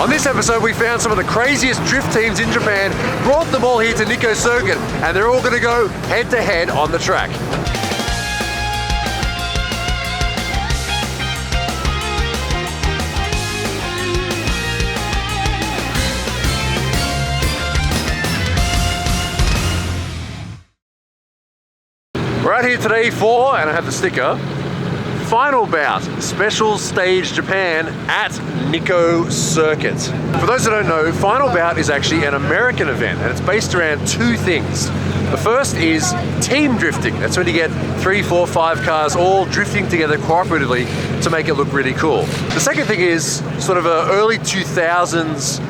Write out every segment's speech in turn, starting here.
On this episode, we found some of the craziest drift teams in Japan, brought them all here to Nikko Circuit, and they're all going to go head-to-head on the track. We're out here today for, and I have the sticker, Final Bout, Special Stage Japan at Nikko Circuit. For those that don't know, Final Bout is actually an American event, and it's based around two things. The first is team drifting. That's when you get 3, 4, 5 cars all drifting together cooperatively to make it look really cool. The second thing is sort of a early 2000s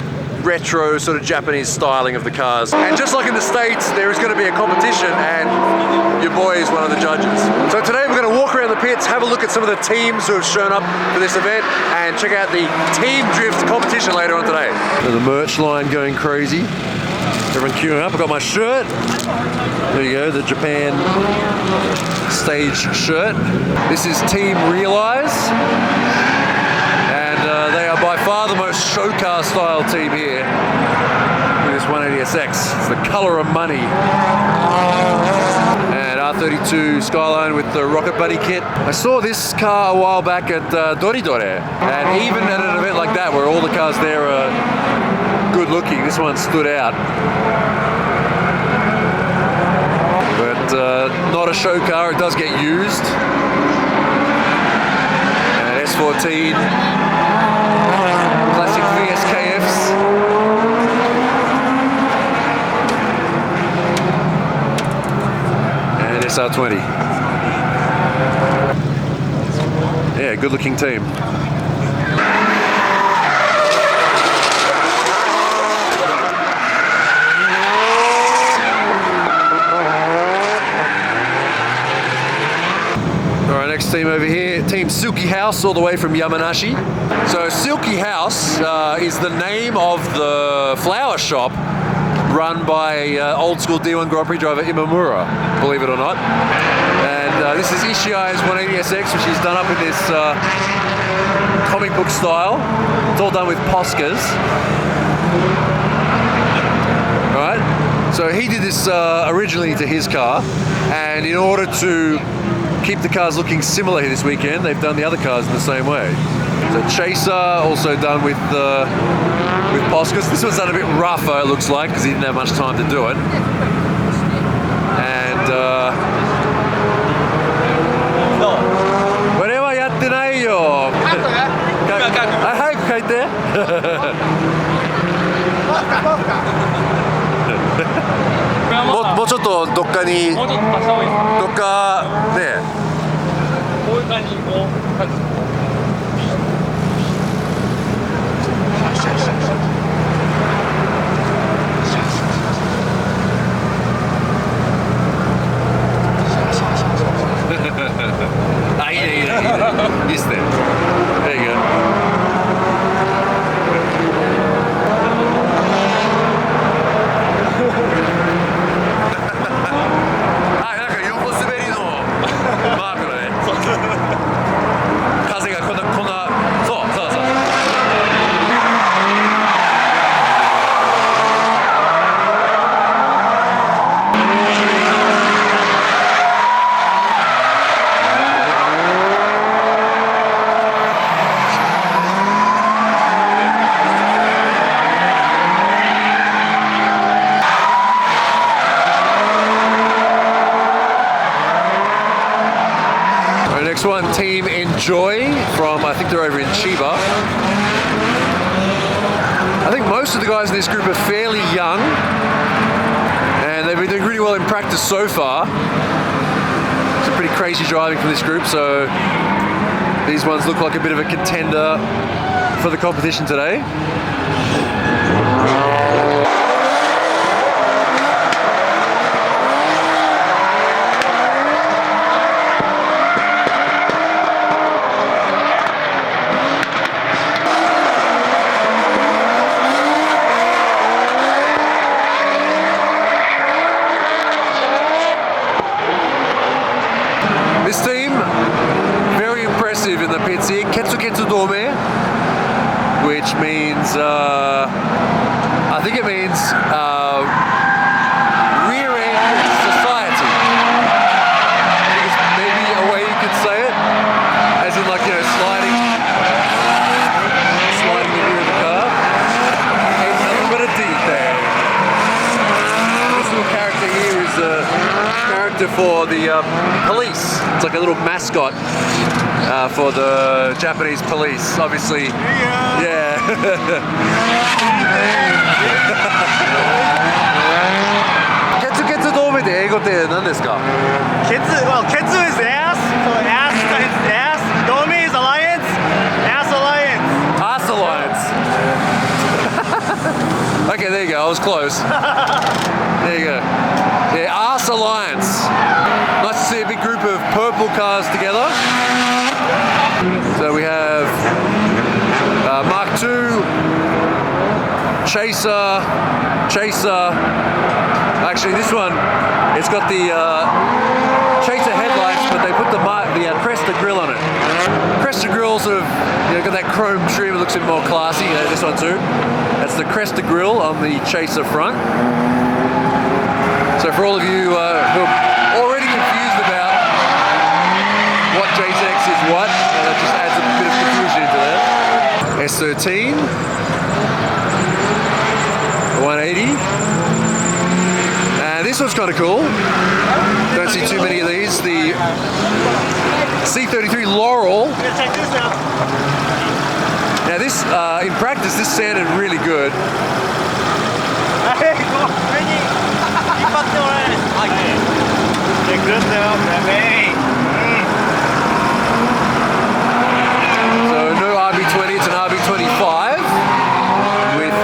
retro sort of Japanese styling of the cars. And just like in the States, there is going to be a competition, and your boy is one of the judges. So today we're going to walk around the pits, have a look at some of the teams who have shown up for this event, and check out the team drift competition later on today. So the merch line going crazy. Everyone queuing up. I've got my shirt. There you go, the Japan stage shirt. This is Team Realiz. They are by far the most show car style team here with this 180SX. It's the color of money. And R32 Skyline with the Rocket Buddy kit. I saw this car a while back at Doridore, and even at an event like that where all the cars there are good looking, this one stood out. But not a show car, it does get used. And S14. Classic VSKFs. And SR20. Yeah, good looking team. Next team over here, Team Silky House, all the way from Yamanashi. So Silky House is the name of the flower shop run by old school D1 Grand Prix driver Imamura, believe it or not. And this is Ishii's 180SX, which he's done up in this comic book style. It's all done with Poscas. Alright, so he did this originally to his car, and in order to keep the cars looking similar here this weekend, they've done the other cars in the same way. So Chaser, also done with Poscas. This one's done a bit rougher, it looks like, because he didn't have much time to do it. And Whatever yatte nai yo. Hayaaku kaite. もうちょっとどっかに、どっかね。こういう感じにこう。あ、いいねいいねいいね。いいっすね。There you go. Next one, Team Enjoy from, I think they're over in Chiba. I think most of the guys in this group are fairly young, and they've been doing really well in practice so far. Some pretty crazy driving from this group, so these ones look like a bit of a contender for the competition today. This team, very impressive in the pits here. Ketsu Ketsu Dome which means, I think it means rear-end society. I think it's maybe a way you could say it, as in like, you know, sliding the rear of the car. Ain't nothing but a D there. This little character here is a character for the police. It's like a little mascot for the Japanese police, obviously. Yeah. Ketsu ドームで英語って何ですか? Well, Ketsu is ass, so ass is ass. Domi is alliance, ass alliance. Ass alliance. Okay, there you go. I was close. There you go. Yeah, Ass Alliance. Nice to see a big group of purple cars together. So we have Mark II, Chaser. Actually, this one, it's got the Chaser headlights, but they put the Cresta grill on it. Cresta grill sort of, you know, got that chrome trim. It looks a bit more classy. This one too. That's the Cresta grill on the Chaser front. So for all of you who are already confused about what JZX is what, that just adds a bit of confusion into that. S13, 180. And this one's kind of cool. Don't see too many of these. The C33 Laurel. Check this out. Now this, in practice, this sounded really good. So no RB20, it's an RB25 with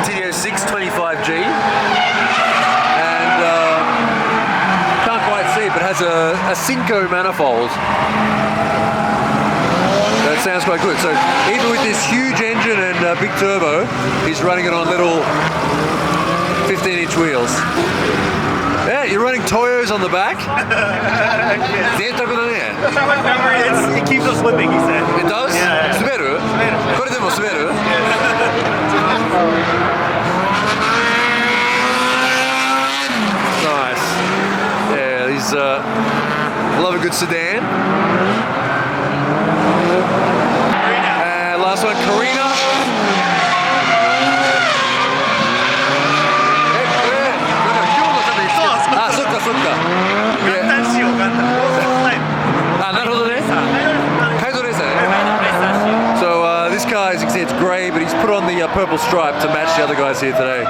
TD06 25G, and can't quite see it, but has a Cinco manifold. That sounds quite good. So even with this huge engine and big turbo, he's running it on little 15-inch wheels. Yeah, you're running Toyos on the back? It keeps us slipping, he said. It does? Yeah. 滑る? これでも滑る? Nice. Yeah, these love a good sedan. And last one, Karina. So this guy, as you can see, it's grey, but he's put on the purple stripe to match the other guys here today.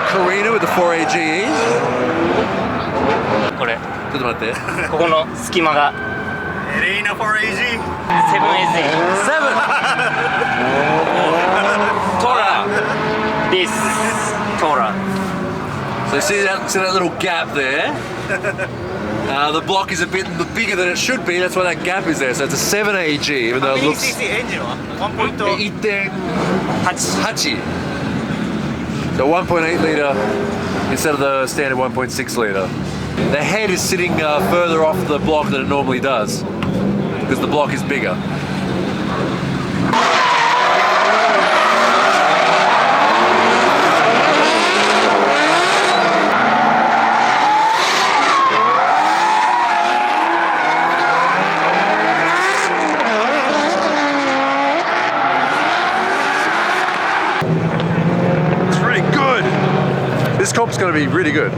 Karina with the 4AGE. これちょっと待って。ここの隙間が Elena 4AG. 7AZ Tora. This Tora. So you see that little gap there? The block is a bit bigger than it should be, that's why that gap is there. So it's a 7AG, even though it looks... エンジンは 1.8. 1.8. So 1.8 litre instead of the standard 1.6 litre. The head is sitting further off the block than it normally does, because the block is bigger. This comp's going to be really good.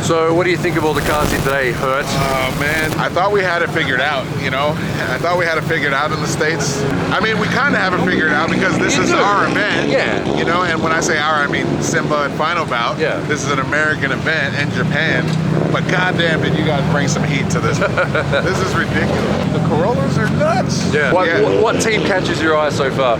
So what do you think of all the cars here today, Hurt? Oh man, I thought we had it figured out, you know? I thought we had it figured out in the States. I mean, we kind of have it figured out because this is our event. Yeah. You know, and when I say our, I mean Simba and Final Bout. Yeah. This is an American event in Japan. But goddamn, did you guys bring some heat to this? This is ridiculous. The Corollas are nuts. Yeah. What team catches your eye so far?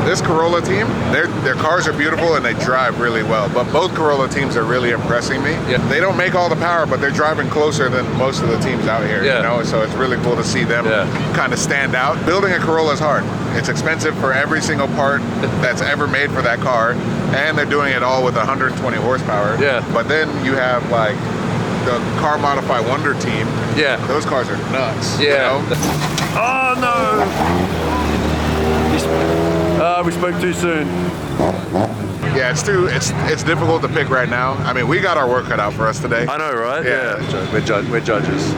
This Corolla team, their cars are beautiful and they drive really well. But both Corolla teams are really impressing me. Yeah. They don't make all the power, but they're driving closer than most of the teams out here. Yeah. You know, so it's really cool to see them kind of stand out. Building a Corolla is hard. It's expensive for every single part that's ever made for that car, and they're doing it all with 120 horsepower. Yeah. But then you have like the Car Modify Wonder team. Yeah. Those cars are nuts. Yeah. You know? Oh no! have we spoke too soon? Yeah, it's difficult to pick right now. I mean, we got our work cut out for us today. I know, right? Yeah. We're judges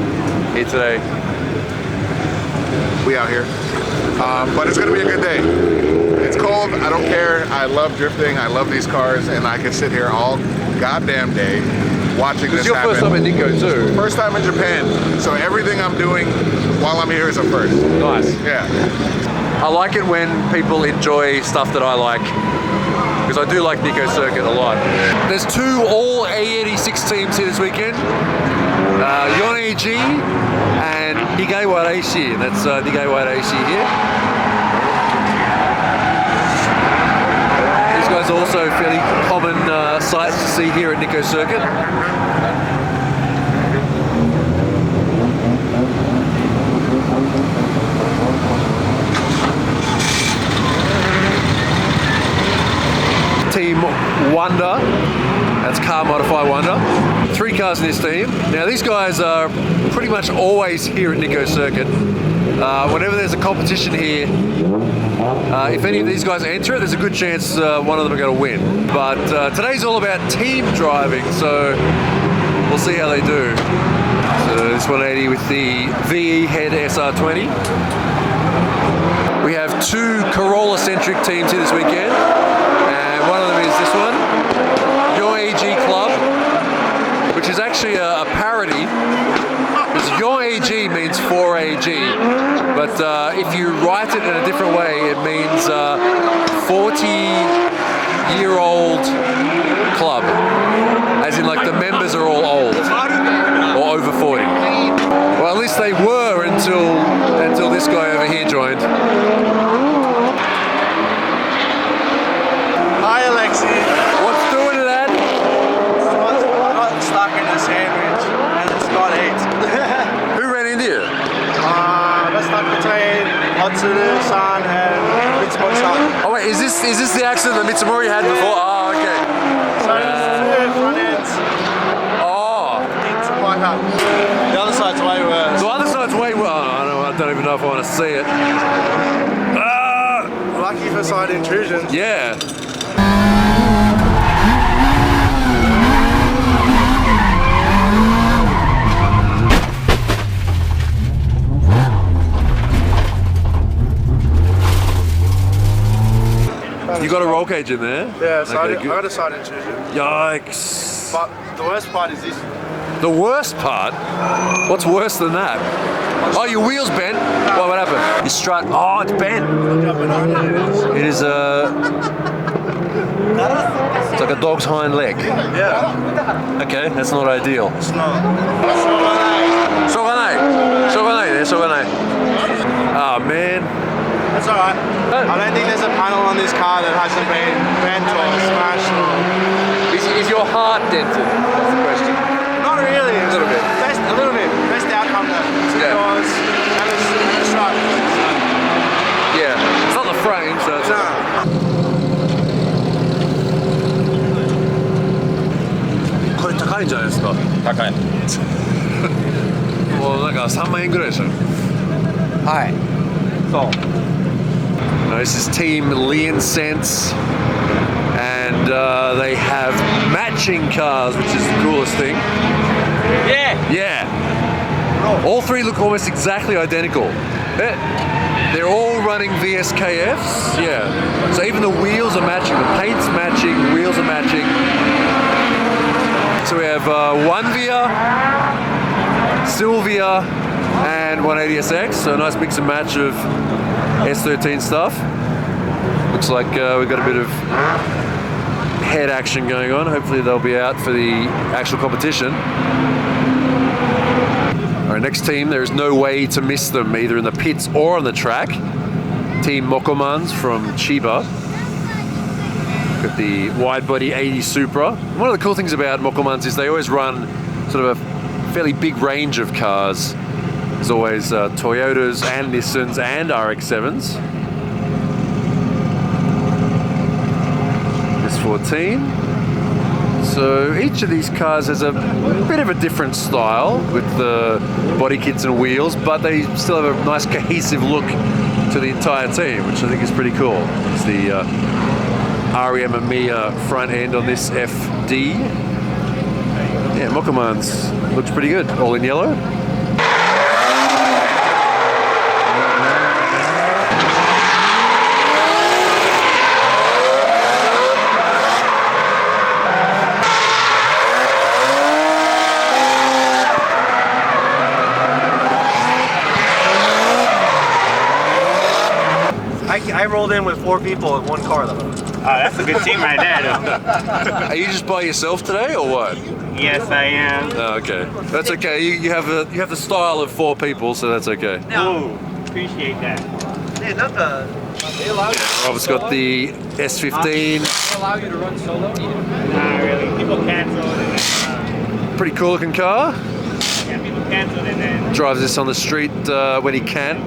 here today. We out here. But it's gonna be a good day. It's cold, I don't care. I love drifting, I love these cars, and I can sit here all goddamn day watching this It's your happen. first time in Nikko too. First time in Japan, so everything I'm doing while I'm here is a first. Nice. Yeah. I like it when people enjoy stuff that I like, because I do like Nikko Circuit a lot. There's two all A86 teams here this weekend. Yoneiji and Nigai Wareishi. That's Nigai Wareishi here. These guys are also fairly common sights to see here at Nikko Circuit. Team Wonder, that's Car Modify Wonder. 3 cars in this team. Now these guys are pretty much always here at Nikko Circuit. Whenever there's a competition here, if any of these guys enter it, there's a good chance one of them are going to win. But today's all about team driving, so we'll see how they do. So this 180 with the VE head SR20. We have 2 Corolla-centric teams here this weekend. One of them is this one, Your AG Club, which is actually a parody, because Your AG means 4AG, but if you write it in a different way, it means 40-year-old club, as in like the members are all old, or over 40. Well, at least they were until this guy over here joined. Hi, Alexi. What's doing to that? I got stuck in a sandwich and it's got eat. Who ran into you? I got stuck between Otsuru-san and Mitsumori-san. Oh wait, is this the accident that Mitsumori had before? Oh, okay. So there's 2 front ends Oh, into my car. The other side's way worse. the other side's way well. I don't even know if I want to see it. Lucky for side intrusions. Yeah. You got a roll cage in there? Yeah, so Okay, I got a side intrusion. Yikes. But the worst part is this. The worst part? What's worse than that? Oh, your wheel's bent? What happened? Your strut, oh, it's bent. It is it's like a dog's hind leg. Yeah, Okay, that's not ideal. it's not. Shogunai. Oh man. That's alright. I don't think there's a panel on this car that hasn't been bent or smashed or... Is your heart dented? That's the question. Not really. A little bit. A little bit. Best outcome though. Yeah. Because that was strut. Yeah. It's not the frame, so it'sこれ高いんじゃないですか。高い。もうなんか3万円ぐらいでしょ。はい。そう。No, this is Team Lian Sense, and they have matching cars, which is the coolest thing. Yeah. Yeah. All 3 look almost exactly identical. They're all running VSKFs. Yeah. So even the wheels are matching, the paint's matching, wheels are matching. So we have 1Via, Sylvia, and 180SX. So a nice mix and match of S13 stuff. Looks like we've got a bit of head action going on. Hopefully they'll be out for the actual competition. Our next team, there is no way to miss them either in the pits or on the track. Team Mokomans from Chiba. Got the wide body 80 Supra. One of the cool things about Mokomans is they always run sort of a fairly big range of cars. There's always Toyotas and Nissans and RX-7s. This 14. So each of these cars has a bit of a different style with the body kits and wheels, but they still have a nice cohesive look to the entire team, which I think is pretty cool. It's the REM EMEA front end on this FD. Yeah, Momens looks pretty good, all in yellow. I rolled in with 4 people in one car though. That's a good team right there. Are you just by yourself today, or what? Yes, I am. Oh, okay, that's okay. You have the style of 4 people, so that's okay. Ooh, appreciate that. Rob's got the S15. They allow you to run solo? Nah, really. People cancel it. Pretty cool looking car. Yeah, people cancel it then. Drives this on the street when he can.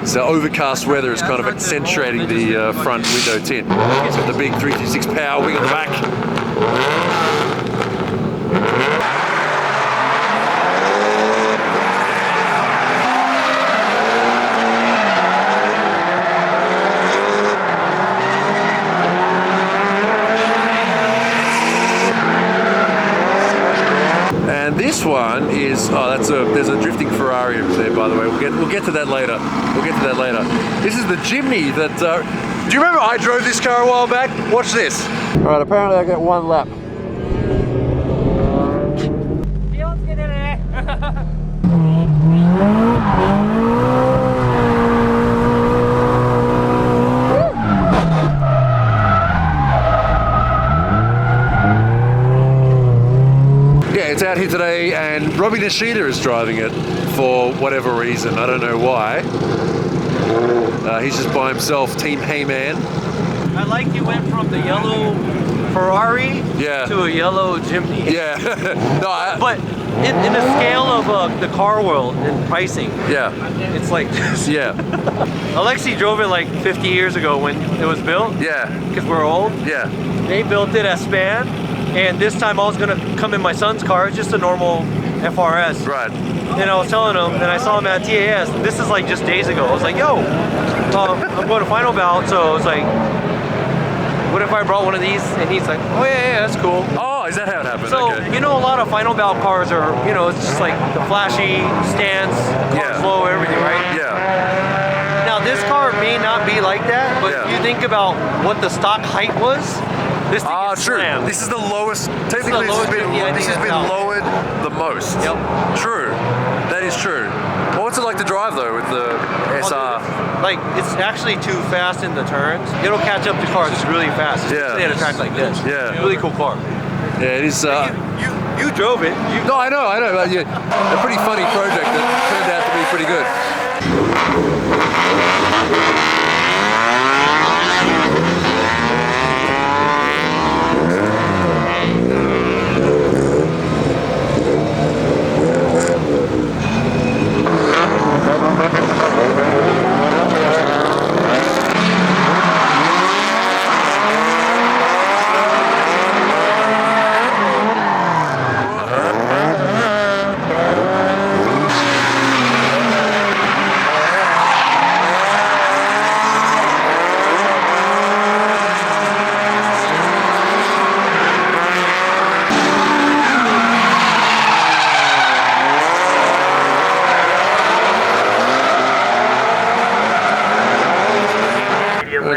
So overcast weather is kind of accentuating the front window tint. So the big 326 power wing on the back. And this one is there's a drifting Ferrari over there, by the way. We'll get to that later. This is the Jimny that. Do you remember I drove this car a while back? Watch this. All right, apparently I get 1 lap. It's out here today, and Robbie Nishida is driving it for whatever reason. I don't know why. He's just by himself, Team Heyman. I like you went from the yellow Ferrari to a yellow Jimny. Yeah. No, but in the scale of the car world and pricing, it's like this. Yeah. Alexi drove it like 50 years ago when it was built. Yeah. Because we're old. Yeah. They built it as Span. And this time I was gonna come in my son's car, just a normal FRS. Right. And I was telling him, and I saw him at TAS. This is like just days ago. I was like, yo, I'm going to Final Bout. So I was like, what if I brought one of these? And he's like, oh yeah, that's cool. Oh, is that how it happened? So, okay. you know, a lot of Final Bout cars are, it's just like the flashy stance, car flow, everything, right? Yeah. Now this car may not be like that, but if you think about what the stock height was, this thing is true. slammed. This is the lowest. Technically, this has been lowered the most. Yep. True. That is true. Well, what's it like to drive though with the SR? Like, it's actually too fast in the turns. It'll catch up to cars really fast. Especially at a track like this. Yeah. Really cool car. Yeah, it is. You drove it. No, I know. But a pretty funny project that turned out to be pretty good.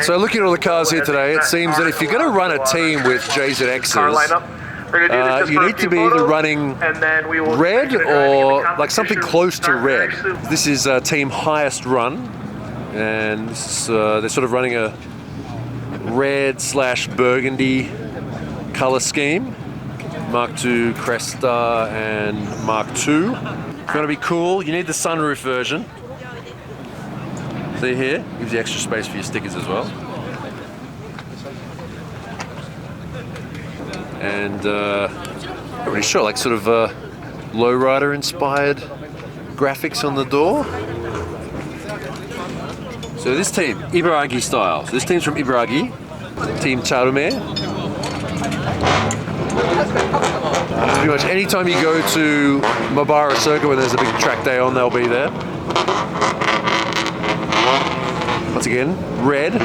So looking at all the cars here today, it seems that if you're going to run a team with JZXs, you need to be either running red or like something close to red. This is team highest run, and they're sort of running a red/burgundy color scheme. Mark II Cresta and Mark II. It's going to be cool. You need the sunroof version. See here, gives you extra space for your stickers as well. And not really sure, like sort of lowrider inspired graphics on the door. So this team, Ibaragi style. So this team's from Ibaragi, Team Charume. Pretty much anytime you go to Myrone Circuit when there's a big track day on, they'll be there. Once again, red.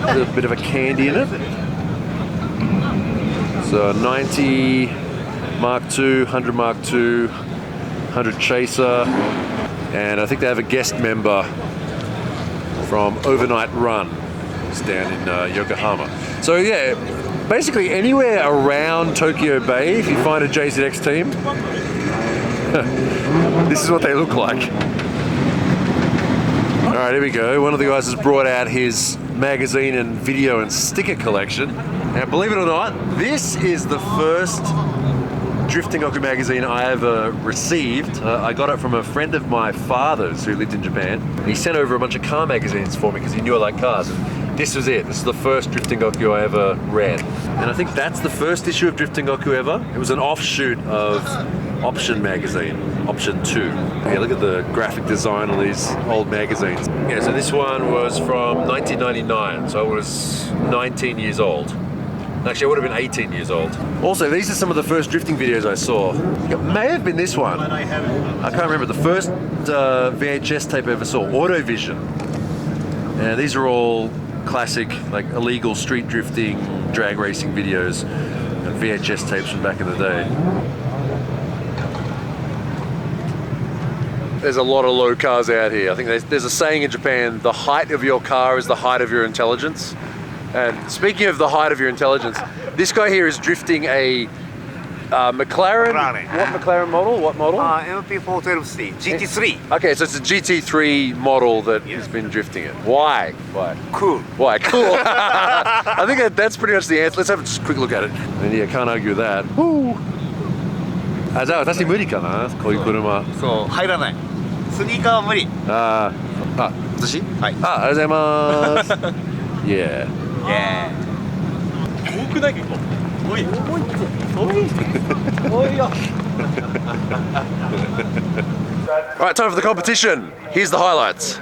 A bit of a candy in it. So 90 Mark II, 100 Mark II, 100 Chaser, and I think they have a guest member from Overnight Run. It's down in Yokohama. So yeah, basically anywhere around Tokyo Bay, if you find a JZX team, this is what they look like. All right, here we go. One of the guys has brought out his magazine and video and sticker collection. Now, believe it or not, this is the first Drifting Oku magazine I ever received. I got it from a friend of my father's who lived in Japan. He sent over a bunch of car magazines for me because he knew I liked cars. And this was it. This is the first Drifting Oku I ever read. And I think that's the first issue of Drifting Oku ever. It was an offshoot of Option magazine, Option 2. Yeah, look at the graphic design on these old magazines. Yeah, so this one was from 1999, so I was 19 years old. Actually, I would have been 18 years old. Also, these are some of the first drifting videos I saw. It may have been this one. I can't remember. The first VHS tape I ever saw, Autovision. And these are all classic, like illegal street drifting, drag racing videos and VHS tapes from back in the day. There's a lot of low cars out here. I think there's a saying in Japan, the height of your car is the height of your intelligence. And speaking of the height of your intelligence, this guy here is drifting a McLaren. What McLaren model? What model? MP412C GT3. Okay, so it's a GT3 model that he's been drifting it. Why? Why? Cool. Why? Cool. I think that's pretty much the answer. Let's have a quick look at it. And yeah, can't argue with that. Woo. あ、じゃあ私無理かな、こういう車。そう、入らない。スニーカーは無理。あ、私？はい。あ、ありがとうございます。Yeah. Yeah. 多くない結構。おい。おい。おいよ。Alright, time for the competition. Here's the highlights.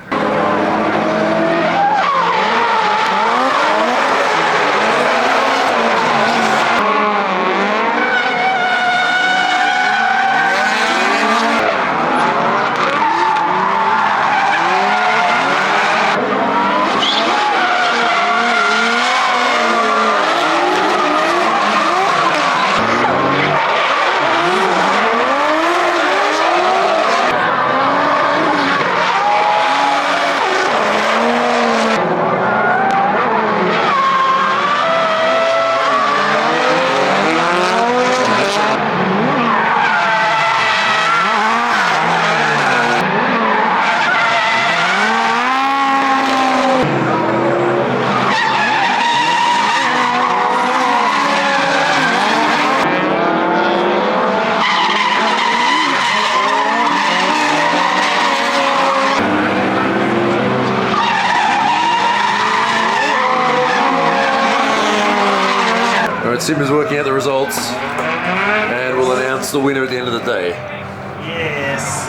Simba's working out the results and we'll announce the winner at the end of the day. Yes.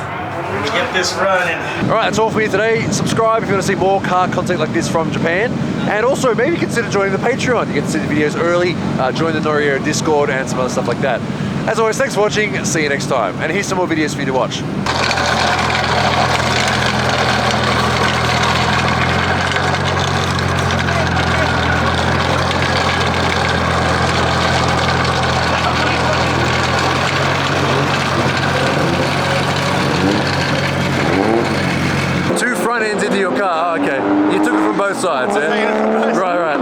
We're gonna get this running. Alright, that's all for you today. Subscribe if you want to see more car content like this from Japan. And also maybe consider joining the Patreon. You get to see the videos early, join the Noriero Discord and some other stuff like that. As always, thanks for watching. See you next time. And here's some more videos for you to watch. Into your car, okay. You took it from both sides, yeah? Right, right.